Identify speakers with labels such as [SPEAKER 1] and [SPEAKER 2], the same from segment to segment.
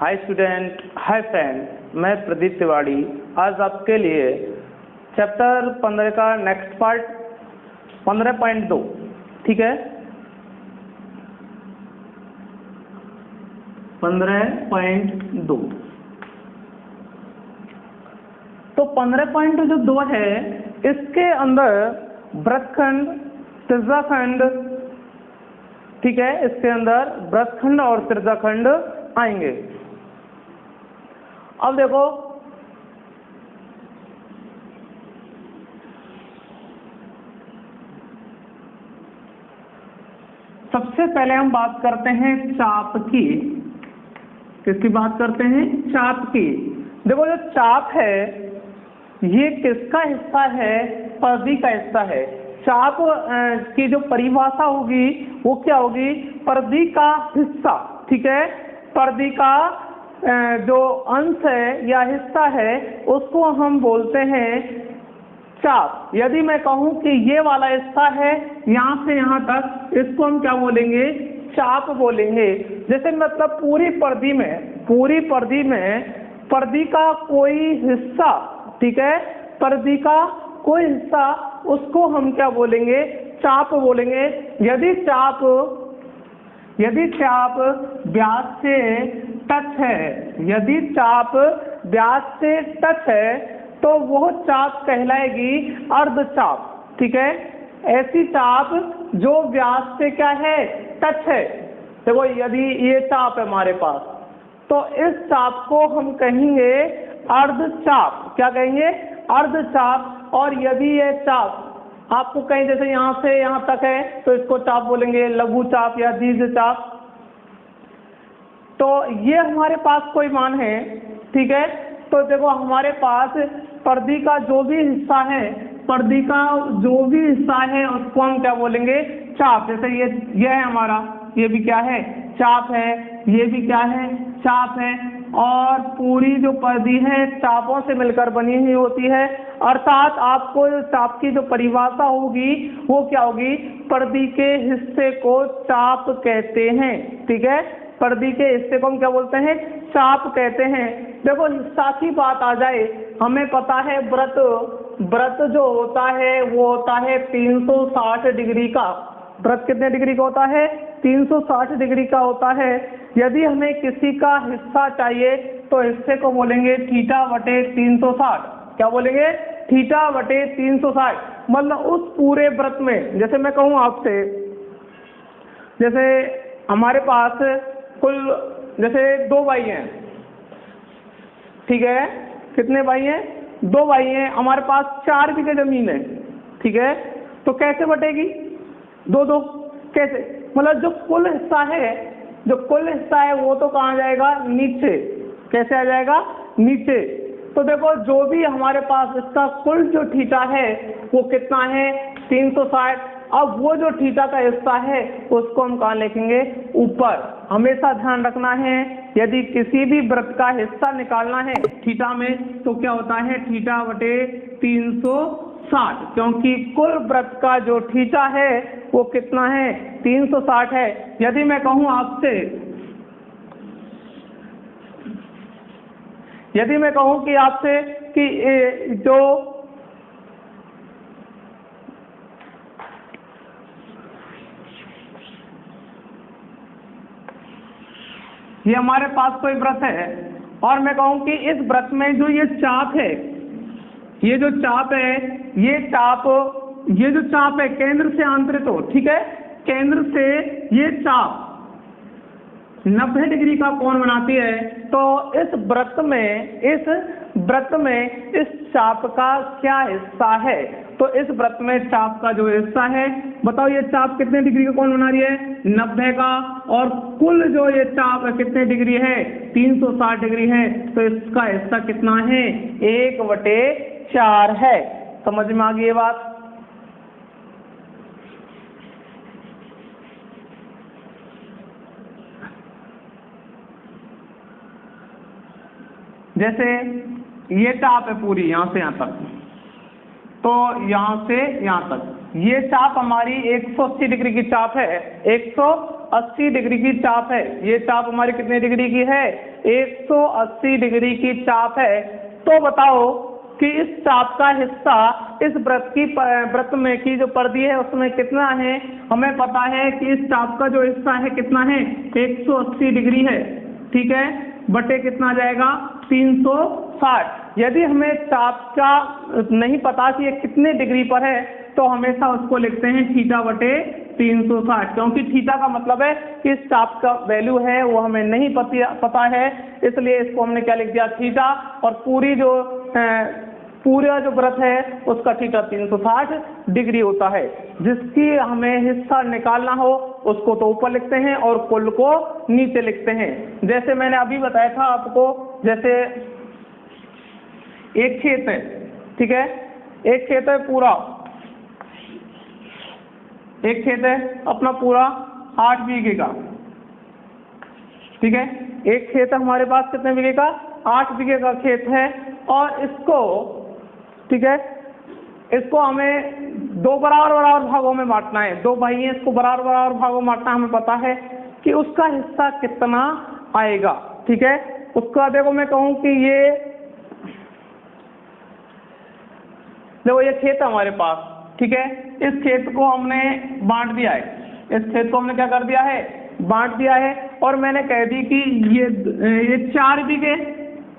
[SPEAKER 1] Hi student, hi friend, मैं प्रदीप तिवारी आज आपके लिए चैप्टर 15 का नेक्स्ट पार्ट 15.2 ठीक है 15.2। तो 15.2 जो 2 है इसके अंदर वृत्तखंड, त्रिज्याखंड, ठीक है, इसके अंदर वृत्तखंड और त्रिज्याखंड आएंगे। अब देखो सबसे पहले हम बात करते हैं चाप की। किसकी बात करते हैं? चाप की। देखो जो चाप है ये किसका हिस्सा है? परिधि का हिस्सा है। चाप की जो परिभाषा होगी वो क्या होगी? परिधि का हिस्सा, ठीक है। परिधि का जो अंश है या हिस्सा है उसको हम बोलते हैं चाप। यदि मैं कहूं कि ये वाला हिस्सा है यहाँ से यहाँ तक, इसको हम क्या बोलेंगे? चाप बोलेंगे। जैसे मतलब पूरी परिधि में परिधि का कोई हिस्सा, ठीक है, परिधि का कोई हिस्सा, उसको हम क्या बोलेंगे? चाप बोलेंगे। यदि चाप व्यास से टच है, यदि चाप व्यास से टच है तो वो चाप कहलाएगी अर्धचाप, ठीक है। ऐसी चाप जो व्यास से क्या है? टच है। देखो यदि ये चाप है हमारे पास तो इस चाप को हम कहेंगे अर्धचाप। क्या कहेंगे? अर्धचाप। और यदि ये चाप आपको कहीं जैसे यहाँ से यहाँ तक है तो इसको चाप बोलेंगे, लघु चाप या दीर्घ चाप। तो ये हमारे पास कोई मान है, ठीक है। तो देखो हमारे पास परिधि का जो भी हिस्सा है, परिधि का जो भी हिस्सा है उसको हम क्या बोलेंगे? चाप। जैसे ये है हमारा, ये भी क्या है? चाप है। ये भी क्या है? चाप है। और पूरी जो परिधि है चापों से मिलकर बनी हुई होती है। अर्थात आपको चाप की जो परिभाषा होगी वो क्या होगी? परिधि के हिस्से को चाप कहते हैं, ठीक है। परिधि के हिस्से को हम क्या बोलते हैं? चाप कहते हैं। देखो साथ ही बात आ जाए, हमें पता है व्रत जो होता है वो होता है 360 डिग्री का। व्रत कितने डिग्री का होता है? 360 डिग्री का होता है। यदि हमें किसी का हिस्सा चाहिए तो हिस्से को बोलेंगे θ/360। क्या बोलेंगे? θ/360। मतलब उस पूरे व्रत में, जैसे मैं कहूँ आपसे, जैसे हमारे पास कुल जैसे 2 भाई हैं, ठीक है। कितने भाई हैं? 2 भाई हैं। हमारे पास 4 बीघे जमीन है, ठीक है। तो कैसे बटेगी? 2-2। कैसे? मतलब जो कुल हिस्सा है वो तो कहाँ जाएगा? नीचे। कैसे आ जाएगा? नीचे। तो देखो जो भी हमारे पास इसका कुल जो थीटा है वो कितना है? 360। अब वो जो थीटा का हिस्सा है उसको हम कहाँ लिखेंगे? ऊपर। हमेशा ध्यान रखना है यदि किसी भी वृत्त का हिस्सा निकालना है थीटा में तो क्या होता है? θ/360। क्योंकि कुल वृत्त का जो थीटा है वो कितना है? 360 है। यदि मैं कहूँ कि आपसे कि जो ये हमारे पास कोई व्रत है और मैं कहूँ कि इस व्रत में जो ये चाप है, ये जो चाप है केंद्र से आंतरित हो, ठीक है। केंद्र से ये चाप 90 डिग्री का कोण बनाती है। तो इस व्रत में इस चाप का क्या हिस्सा है? तो इस व्रत में चाप का जो हिस्सा है, बताओ ये चाप कितने डिग्री का कोण बना रही है? 90 का। और कुल जो ये चाप है कितने डिग्री है? 360 डिग्री है। तो इसका हिस्सा कितना है? 1/4 है। समझ में आ गई ये बात? जैसे ये चाप है पूरी यहाँ से यहाँ तक, तो यहाँ से यहाँ तक ये चाप हमारी 180 डिग्री की चाप है, 180 180 डिग्री की चाप है। ये चाप हमारी कितने डिग्री की है? 180 डिग्री की चाप है। तो बताओ कि इस चाप का हिस्सा इस वृत्त में की जो परिधि है उसमें कितना है? हमें पता है कि इस चाप का जो हिस्सा है कितना है? 180 डिग्री है, ठीक है, बटे कितना आ जाएगा? 360। यदि हमें चाप का नहीं पता कि ये कितने डिग्री पर है तो हमेशा उसको लिखते हैं थीटा बटे 360, क्योंकि थीटा का मतलब है कि इस चाप का वैल्यू है वो हमें नहीं पता है, इसलिए इसको हमने क्या लिख दिया? थीटा। और पूरा जो वृत्त है उसका थीटा 360 डिग्री होता है। जिसकी हमें हिस्सा निकालना हो उसको तो ऊपर लिखते हैं और कुल को नीचे लिखते हैं। जैसे मैंने अभी बताया था आपको, जैसे एक खेत है, ठीक है, एक खेत है पूरा, एक खेत है अपना पूरा 8 बीघे का, ठीक है, एक खेत है हमारे पास कितने बीघे का? 8 बीघे का खेत है। और इसको, ठीक है, इसको हमें 2 बराबर भागों में बांटना है। 2 भाई हैं, इसको बराबर भागों में बांटना, हमें पता है कि उसका हिस्सा कितना आएगा, ठीक है। उसका देखो मैं कहूँ कि ये देखो ये खेत है हमारे पास, ठीक है, इस खेत को हमने बांट दिया है, इस खेत को हमने क्या कर दिया है? बांट दिया है। और मैंने कह दी कि ये 4 बीघे,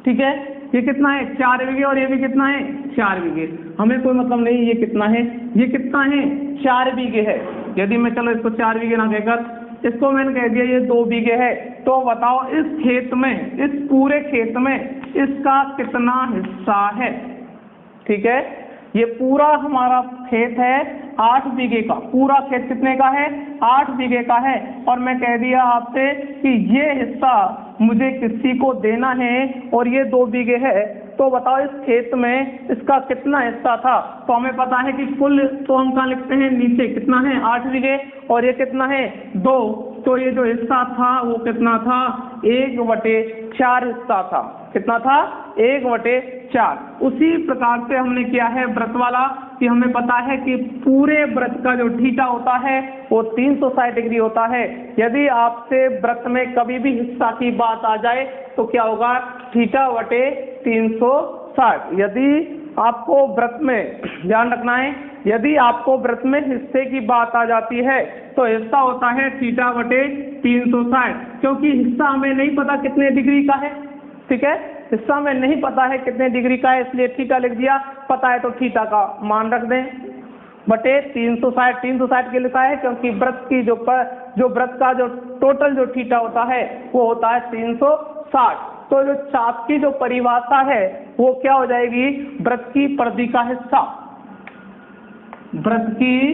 [SPEAKER 1] ठीक है, ये कितना है? 4 बीघे, और ये भी कितना है? 4 बीघे। हमें कोई मतलब नहीं ये कितना है, ये कितना है? 4 बीघे है। यदि मैं चलो इसको 4 बीघे ना कहकर इसको मैंने कह दिया ये 2 बीघे है, तो बताओ इस खेत में, इस पूरे खेत में इसका कितना हिस्सा है? ठीक है, ये पूरा हमारा खेत है 8 बीघे का, पूरा खेत कितने का है? 8 बीघे का है। और मैं कह दिया आपसे कि ये हिस्सा मुझे किसी को देना है और ये 2 बीघे है, तो बताओ इस खेत में इसका कितना हिस्सा था? तो हमें पता है कि कुल तो हम कहाँ लिखते हैं? नीचे। कितना है? 8 बीघे, और ये कितना है? 2। तो ये जो हिस्सा था वो कितना था? 1/4 हिस्सा था। कितना था? 1/4। उसी प्रकार से हमने किया है व्रत वाला, कि हमें पता है कि पूरे व्रत का जो थीटा होता है वो 360 डिग्री होता है। यदि आपसे व्रत में कभी भी हिस्सा की बात आ जाए तो क्या होगा? θ/360। यदि आपको व्रत में ध्यान रखना है, यदि आपको व्रत में हिस्से की बात आ जाती है तो हिस्सा होता है θ/360, क्योंकि हिस्सा हमें नहीं पता कितने डिग्री का है, ठीक है, हिस्सा में नहीं पता है कितने डिग्री का है, इसलिए थीटा लिख दिया। पता है तो थीटा का मान रख दें बटे 360। 360 के लिखा है क्योंकि व्रत की जो व्रत का जो टोटल जो थीटा होता है वो होता है 360। तो जो चाप की जो परिभाषा है वो क्या हो जाएगी? व्रत की परिधि का हिस्सा, व्रत की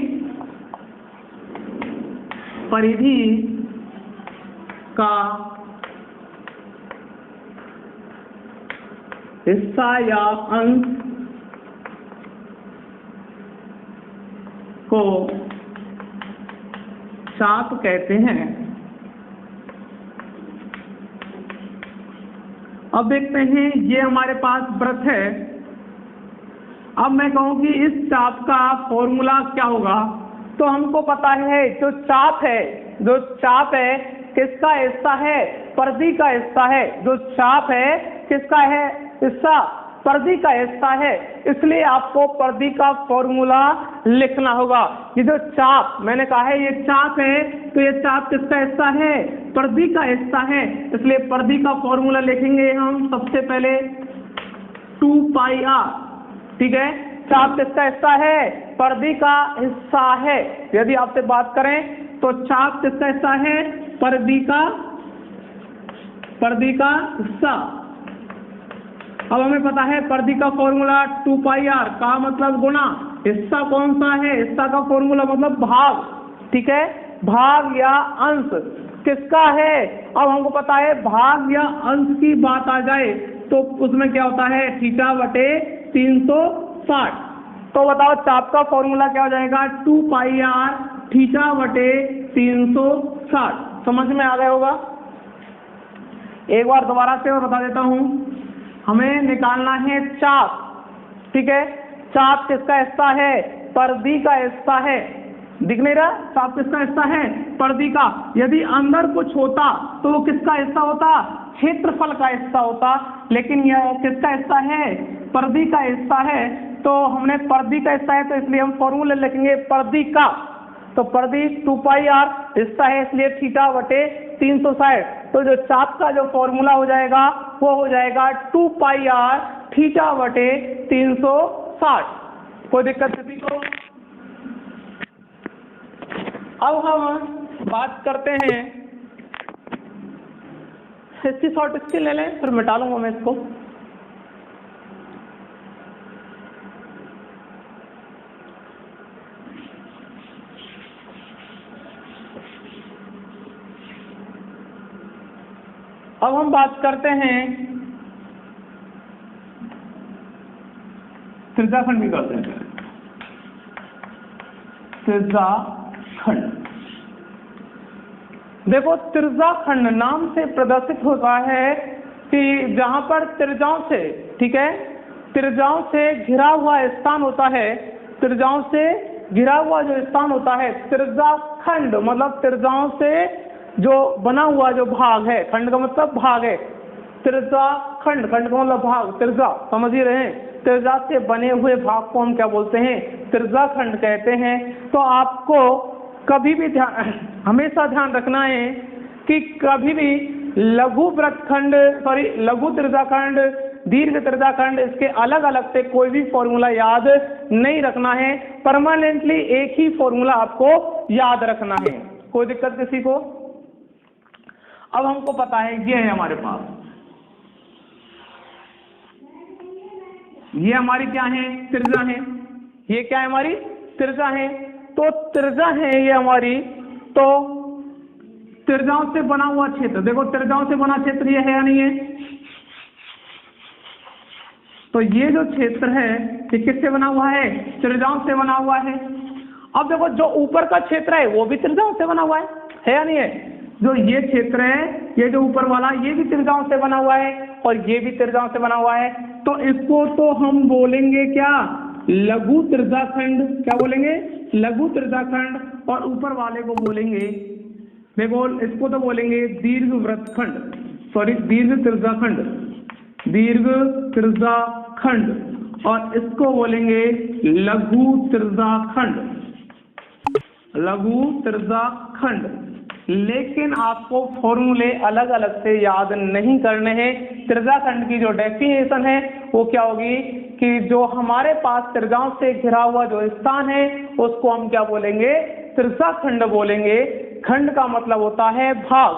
[SPEAKER 1] परिधि का हिस्सा या अंश को चाप कहते हैं। अब देखते हैं, ये हमारे पास व्रत है। अब मैं कहूं कि इस चाप का फॉर्मूला क्या होगा, तो हमको पता है जो चाप है किसका हिस्सा है? परिधि का हिस्सा है। जो चाप है किसका है हिस्सा? परिधि का हिस्सा है, इसलिए आपको परिधि का फॉर्मूला लिखना होगा। ये जो चाप मैंने कहा है ये चाप है, तो ये चाप किसका हिस्सा है? परिधि का हिस्सा है, इसलिए परिधि का फॉर्मूला लिखेंगे हम सबसे पहले 2πr, ठीक है। चाप किसका हिस्सा है? परिधि का हिस्सा है। यदि आपसे बात करें तो चाप किसका हिस्सा है? परिधि का हिस्सा। अब हमें पता है परिधि का फॉर्मूला 2πr का मतलब गुना हिस्सा कौन सा है? हिस्सा का फॉर्मूला मतलब भाग, ठीक है, भाग या अंश किसका है? अब हमको पता है भाग या अंश की बात आ जाए तो उसमें क्या होता है? θ/360। तो बताओ चाप का फॉर्मूला क्या हो जाएगा? 2πr θ/360। समझ में आ गया होगा? एक बार दोबारा से मैं बता देता हूं। हमें निकालना है चाप, ठीक है। चाप किसका हिस्सा है? परिधि का हिस्सा है। दिख नहीं रहा, चाप किसका हिस्सा है? परिधि का। यदि अंदर कुछ होता तो वो किसका हिस्सा होता? क्षेत्रफल का हिस्सा होता, लेकिन यह किसका हिस्सा है? परिधि का हिस्सा है। तो हमने परिधि का हिस्सा है तो इसलिए हम फॉर्मूला लिखेंगे परिधि का। तो परिधि 2πr हिस्सा है, इसलिए θ/360। तो जो चाप का जो फॉर्मूला हो जाएगा वो हो जाएगा 2πr θ/360। कोई दिक्कत किसी को? अब हम बात करते हैं, इसकी शॉर्ट स्किल ले लें, फिर मिटा लूंगा मैं इसको। अब हम बात करते हैं, त्रिज्याखंड भी करते हैं। त्रिज्याखंड, देखो त्रिज्याखंड नाम से प्रदर्शित होता है कि जहां पर त्रिज्याओं से, ठीक है, त्रिज्याओं से घिरा हुआ स्थान होता है, त्रिज्याओं से घिरा हुआ जो स्थान होता है, त्रिज्याखंड मतलब त्रिज्याओं से जो बना हुआ जो भाग है, खंड का मतलब भाग है, त्रिज्याखंड, खंड का मतलब भाग, त्रिज्या समझ ही रहे हैं, त्रिज्या से बने हुए भाग को हम क्या बोलते हैं? त्रिज्याखंड कहते हैं। तो आपको कभी भी हमेशा ध्यान रखना है कि कभी भी लघु वृत्तखंड, लघु त्रिज्याखंड, दीर्घ त्रिज्याखंड, इसके अलग अलग से कोई भी फॉर्मूला याद नहीं रखना है, परमानेंटली एक ही फॉर्मूला आपको याद रखना है। कोई दिक्कत किसी को? अब हमको पता है ये है हमारे पास, ये हमारी क्या है? त्रिज्या है। ये क्या है? हमारी त्रिज्या है। तो त्रिज्या है ये हमारी, तो त्रिज्याओं से बना हुआ क्षेत्र, देखो त्रिज्याओं से बना क्षेत्र ये है या नहीं है? तो ये जो क्षेत्र है ये किससे बना हुआ है? त्रिज्याओं से बना हुआ है। अब देखो जो ऊपर का क्षेत्र है वो भी त्रिज्याओं से बना हुआ है या नहीं है? जो ये क्षेत्र है, ये जो ऊपर वाला, ये भी त्रिज्याओं से बना हुआ है और ये भी त्रिज्याओं से बना हुआ है। तो इसको तो हम बोलेंगे क्या? लघु त्रिज्याखंड। क्या बोलेंगे? लघु त्रिज्याखंड। और ऊपर वाले को बोलेंगे, देखो इसको तो बोलेंगे दीर्घ वृत्तखंड, दीर्घ त्रिज्याखंड, दीर्घ त्रिज्याखंड। और इसको बोलेंगे लघु त्रिज्याखंड, लघु त्रिज्याखंड। लेकिन आपको फॉर्मूले अलग अलग से याद नहीं करने हैं। त्रिज्याखंड की जो डेफिनेशन है वो क्या होगी कि जो हमारे पास त्रिज्याओं से घिरा हुआ जो स्थान है उसको हम क्या बोलेंगे? त्रिज्याखंड बोलेंगे। खंड का मतलब होता है भाग।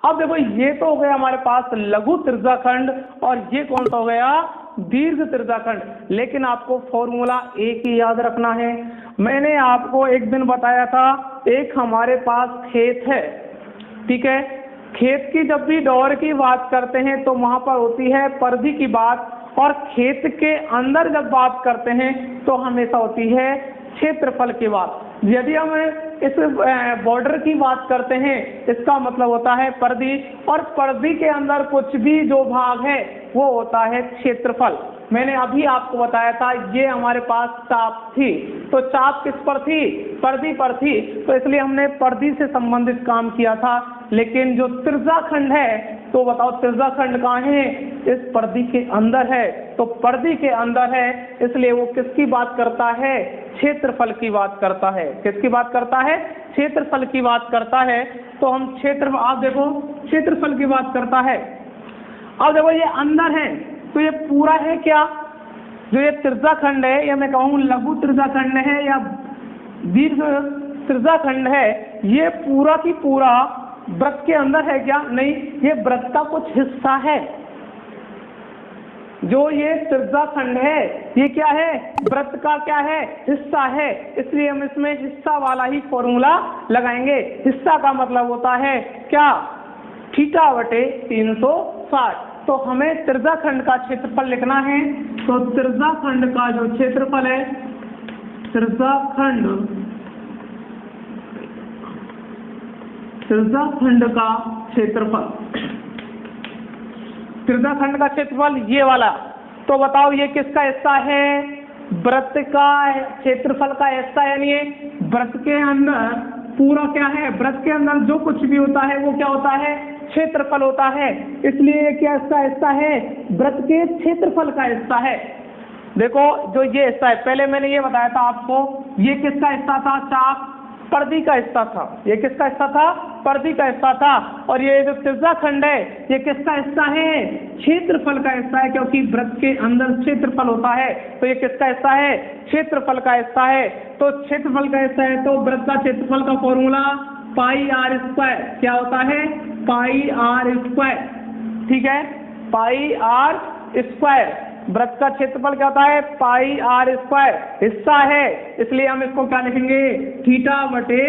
[SPEAKER 1] अब देखो ये तो हो गया हमारे पास लघु त्रिज्याखंड और ये कौन सा हो गया? दीर्घ त्रिज्याखंड। लेकिन आपको फॉर्मूला एक ही याद रखना है। मैंने आपको एक दिन बताया था, एक हमारे पास खेत है, ठीक है, खेत की जब भी डोर की बात करते हैं तो वहां पर होती है परिधि की बात, और खेत के अंदर जब बात करते हैं तो हमेशा होती है क्षेत्रफल की बात। यदि हम इस बॉर्डर की बात करते हैं इसका मतलब होता है परिधि, और परिधि के अंदर कुछ भी जो भाग है वो होता है क्षेत्रफल। मैंने अभी आपको बताया था ये हमारे पास चाप थी, तो चाप किस पर थी? परिधि पर थी, तो इसलिए हमने परिधि से संबंधित काम किया था। लेकिन जो त्रिज्याखंड है तो बताओ त्रिज्याखंड कहाँ है? इस परिधि के अंदर है। तो परिधि के अंदर है इसलिए वो किसकी बात करता है? क्षेत्रफल की बात करता है। किसकी बात करता है? क्षेत्रफल की बात करता है। तो हम क्षेत्र, आप देखो क्षेत्रफल की बात करता है। अब देखो ये अंदर है तो ये पूरा है क्या? जो ये त्रिज्याखंड है, या मैं कहूँ लघु त्रिज्याखंड है या दीर्घ त्रिज्याखंड है, ये पूरा की पूरा वृत्त के अंदर है क्या? नहीं, ये वृत्त का कुछ हिस्सा है। जो ये त्रिज्याखंड है ये क्या है? वृत्त का क्या है? हिस्सा है। इसलिए हम इसमें हिस्सा वाला ही फॉर्मूला लगाएंगे। हिस्सा का मतलब होता है क्या? θ/360। तो हमें त्रिज्याखंड का क्षेत्रफल लिखना है। तो त्रिज्याखंड का जो क्षेत्रफल है, त्रिज्याखंड का क्षेत्रफल, त्रिज्याखंड का क्षेत्रफल ये वाला। तो बताओ ये किसका हिस्सा है? वृत्त का क्षेत्रफल का हिस्सा, यानी वृत्त के अंदर पूरा क्या है, वृत्त के अंदर जो कुछ भी होता है वो क्या होता है, क्षेत्रफल होता है। इसलिए क्या इसका हिस्सा है, वृत्त के क्षेत्रफल का हिस्सा है। देखो जो ये हिस्सा है, पहले मैंने ये बताया था आपको, ये किसका हिस्सा था, चाप परिधि का हिस्सा था। ये किसका हिस्सा था, परिधि का हिस्सा था। और ये जो त्रिज्याखंड है ये किसका हिस्सा है, क्षेत्रफल का हिस्सा है, क्योंकि वृत्त के अंदर क्षेत्रफल होता है। तो ये किसका हिस्सा है, क्षेत्रफल का हिस्सा है। तो क्षेत्रफल का हिस्सा है तो वृत्त का क्षेत्रफल का फॉर्मूला पाई आर स्क्वायर क्या होता है, पाई आर स्क्वायर। ठीक है, पाई आर स्क्वायर। वृत्त का क्षेत्रफल क्या होता है, पाई आर स्क्वायर। हिस्सा है इसलिए हम इसको क्या लिखेंगे, थीटा बटे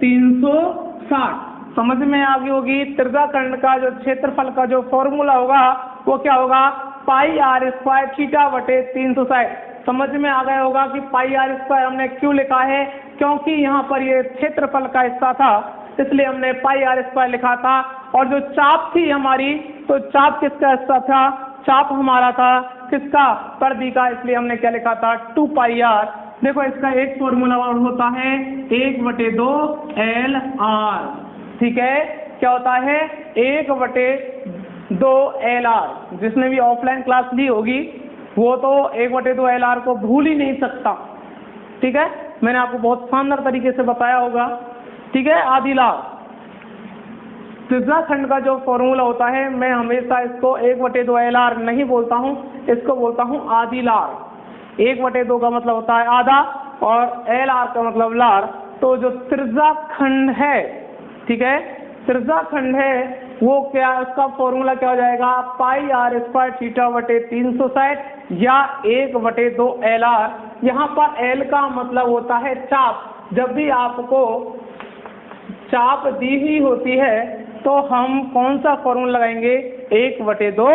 [SPEAKER 1] 360। समझ में आ गई होगी। त्रिज्याखंड का जो क्षेत्रफल का जो फॉर्मूला होगा वो क्या होगा, पाई आर स्क्वायर थीटा बटे 360। समझ में आ गया होगा कि पाई आर स्क्वायर हमने क्यों लिखा है, क्योंकि यहाँ पर ये क्षेत्रफल का हिस्सा था इसलिए हमने पाई आर स्क्वायर लिखा था। और जो चाप थी हमारी, तो चाप किसका हिस्सा था, चाप हमारा था किसका, परिधि का, इसलिए हमने क्या लिखा था, 2 पाई आर। देखो इसका एक फॉर्मूला और होता है 1/2 एल आर। ठीक है, क्या होता है, 1/2 एल आर। जिसने भी ऑफलाइन क्लास ली होगी वो तो 1/2 एल आर को भूल ही नहीं सकता। ठीक है, मैंने आपको बहुत शानदार तरीके से बताया होगा। ठीक है, आधी लाभ त्रिज्याखंड का जो फॉर्मूला होता है, मैं हमेशा इसको 1/2 एल आर नहीं बोलता हूँ, इसको बोलता हूँ आधी लार। 1/2 का मतलब होता है आधा और एल आर का मतलब लार। तो जो त्रिज्याखंड है, ठीक है, त्रिज्याखंड है वो क्या, उसका फॉर्मूला क्या हो जाएगा, पाई आर स्क्वायर थीटा बटे 360 या 1/2 एल आर। यहाँ पर एल का मतलब होता है चाप। जब भी आपको चाप दी हुई होती है तो हम कौन सा फॉर्मूला लगाएंगे, 1/2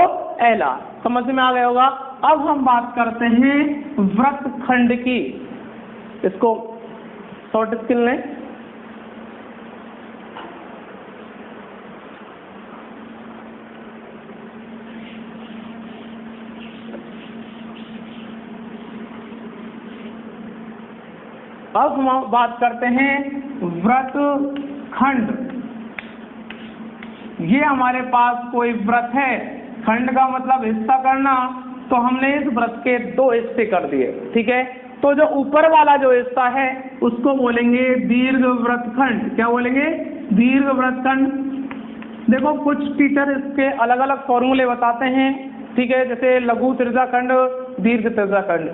[SPEAKER 1] एल आर। समझ में आ गया होगा। अब हम बात करते हैं वृत्तखंड की। इसको शॉर्ट स्किल लें। अब हम बात करते हैं वृत्तखंड। ये हमारे पास कोई वृत्त है, खंड का मतलब हिस्सा करना, तो हमने इस वृत्त के 2 हिस्से कर दिए। ठीक है, तो जो ऊपर वाला जो हिस्सा है उसको बोलेंगे दीर्घवृत्तखंड। क्या बोलेंगे, दीर्घवृत्तखंड। देखो कुछ टीचर इसके अलग अलग फॉर्मूले बताते हैं। ठीक है, जैसे लघु त्रिज्याखंड, दीर्घ त्रिज्याखंड,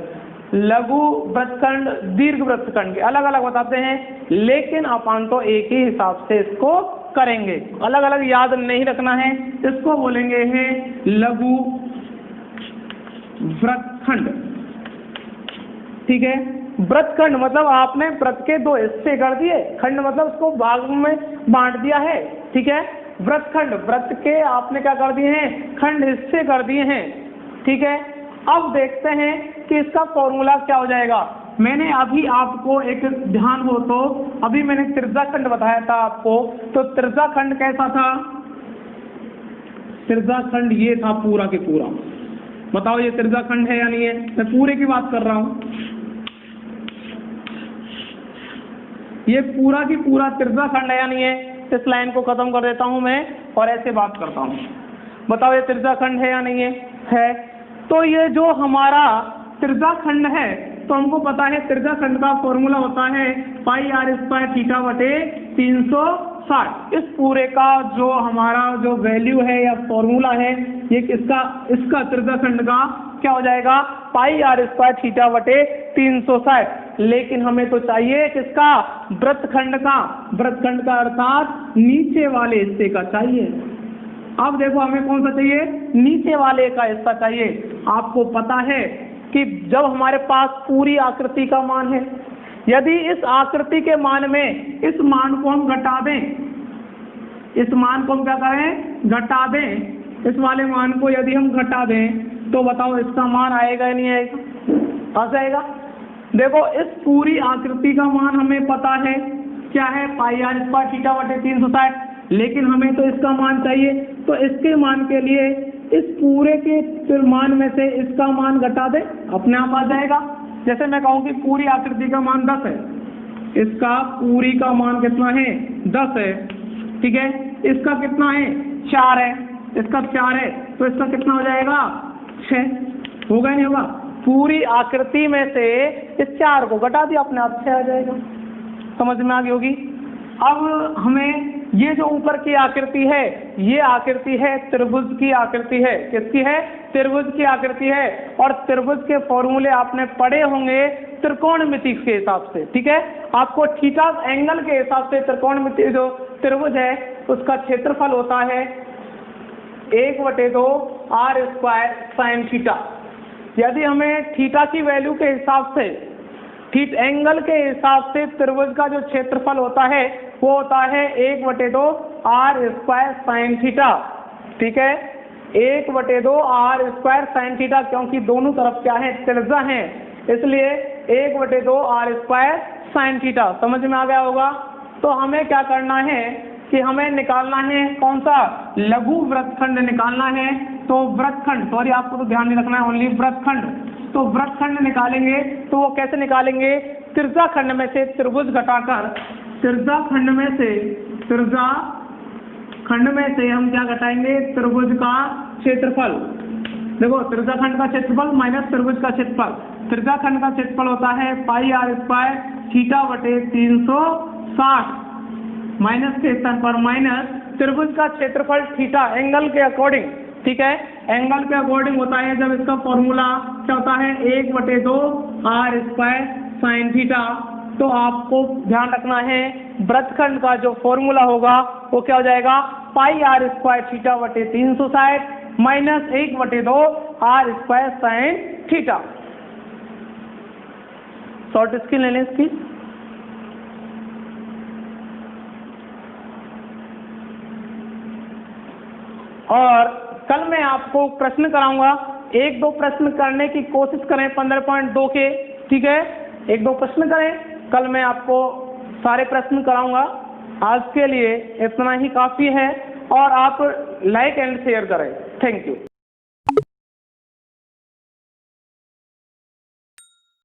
[SPEAKER 1] लघु वृत्तखंड, दीर्घ वृत्तखंड के अलग अलग बताते हैं, लेकिन अपन तो एक ही हिसाब से इसको करेंगे, अलग अलग याद नहीं रखना है। इसको बोलेंगे है लघु वृत्तखंड। ठीक है, वृत्तखंड मतलब आपने वृत्त के 2 हिस्से कर दिए, खंड मतलब उसको भाग में बांट दिया है। ठीक है, वृत्तखंड, वृत्त के आपने क्या कर दिए हैं, खंड हिस्से कर दिए हैं। ठीक है, अब देखते हैं कि इसका फॉर्मूला क्या हो जाएगा। मैंने अभी आपको एक ध्यान हो तो अभी मैंने त्रिज्याखंड बताया था आपको, तो त्रिज्याखंड कैसा था, त्रिज्याखंड ये था पूरा के पूरा। बताओ ये त्रिज्याखंड है या नहीं है, मैं पूरे की बात कर रहा हूँ। ये पूरा की पूरा त्रिज्याखंड है या नहीं है। इस लाइन को खत्म कर देता हूँ मैं और ऐसे बात करता हूँ। बताओ ये त्रिज्याखंड है या नहीं है। तो ये जो हमारा त्रिज्याखंड है, तो हमको पता है त्रिज्याखंड का फॉर्मूला होता है पाई आर स्क्वायर थीटा बटे 360। इस पूरे का जो हमारा जो वैल्यू है या फॉर्मूला है, ये इसका त्रिज्याखंड का क्या हो जाएगा, पाई आर स्क्वायर थीटा बटे 360। लेकिन हमें तो चाहिए किसका, वृत्तखंड का। वृत्तखंड का अर्थात नीचे वाले हिस्से का चाहिए। अब देखो हमें कौन सा चाहिए, नीचे वाले का हिस्सा चाहिए। आपको पता है कि जब हमारे पास पूरी आकृति का मान है, यदि इस आकृति के मान में इस मान को हम घटा दें, इस मान को हम क्या करें, घटा दें, इस वाले मान को यदि हम घटा दें तो बताओ इसका मान आएगा या नहीं आएगा, आ जाएगा। देखो इस पूरी आकृति का मान हमें पता है क्या है, पाई आर स्क्वायर थीटा बटे 360, लेकिन हमें तो इसका मान चाहिए। तो इसके मान के लिए इस पूरे के मान में से इसका मान घटा दे, अपने आप आ जाएगा। जैसे मैं कहूँ कि पूरी आकृति का मान 10 है, इसका पूरी का मान कितना है 10 है, ठीक है। इसका कितना है 4 है, इसका 4 है, तो इसका कितना हो जाएगा 6, होगा नहीं होगा। पूरी आकृति में से इस 4 को घटा दिया, अपने आप 6 आ जाएगा। समझ में आ गई होगी। अब हमें ये जो ऊपर की आकृति है, ये आकृति है त्रिभुज की आकृति है। किसकी है? त्रिभुज की आकृति है। और त्रिभुज के फॉर्मूले आपने पढ़े होंगे त्रिकोणमिति के हिसाब से, ठीक है। आपको थीटा एंगल के हिसाब से त्रिकोणमिति जो त्रिभुज है उसका क्षेत्रफल होता है 1/2 r² sin थीटा। यदि हमें थीटा की वैल्यू के हिसाब से, एंगल के हिसाब से त्रिभुज का जो क्षेत्रफल होता है वो होता है 1/2 r² sin थीटा, ठीक है। 1/2 r² sin थीटा, क्योंकि दोनों तरफ क्या है त्रिज्या है, इसलिए 1/2 r² sin थीटा। समझ में आ गया होगा। तो हमें क्या करना है कि हमें निकालना है कौन सा? लघु वृत्तखंड निकालना है। तो वृत्तखंड, सॉरी आपको तो ध्यान नहीं रखना है, ओनली वृत्तखंड। तो वृत्तखंड निकालेंगे तो वो कैसे निकालेंगे? त्रिज्या खंड में से त्रिभुज घटाकर, त्रिज्या खंड में से हम क्या घटाएंगे? त्रिभुज का क्षेत्रफल। देखो त्रिज्या खंड का क्षेत्रफल माइनस त्रिभुज का क्षेत्रफल। त्रिज्या खंड का क्षेत्रफल होता है πr² θ/360, माइनस के स्थान पर माइनस त्रिभुज का क्षेत्रफल थीटा एंगल के अकॉर्डिंग, ठीक है। एंगल के अकॉर्डिंग होता है जब इसका फॉर्मूला क्या होता है 1/2 r² sin थीटा। तो आपको ध्यान रखना है वृत्तखंड का जो फॉर्मूला होगा वो क्या हो जाएगा? πr² θ/360 minus 1/2 r² sin theta. Short screen ले लें इसकी। और कल मैं आपको प्रश्न कराऊंगा, 1-2 प्रश्न करने की कोशिश करें 15.2 के, ठीक है। 1-2 प्रश्न करें, कल मैं आपको सारे प्रश्न कराऊंगा। आज के लिए इतना ही काफी है और आप लाइक एंड शेयर करें। Thank you.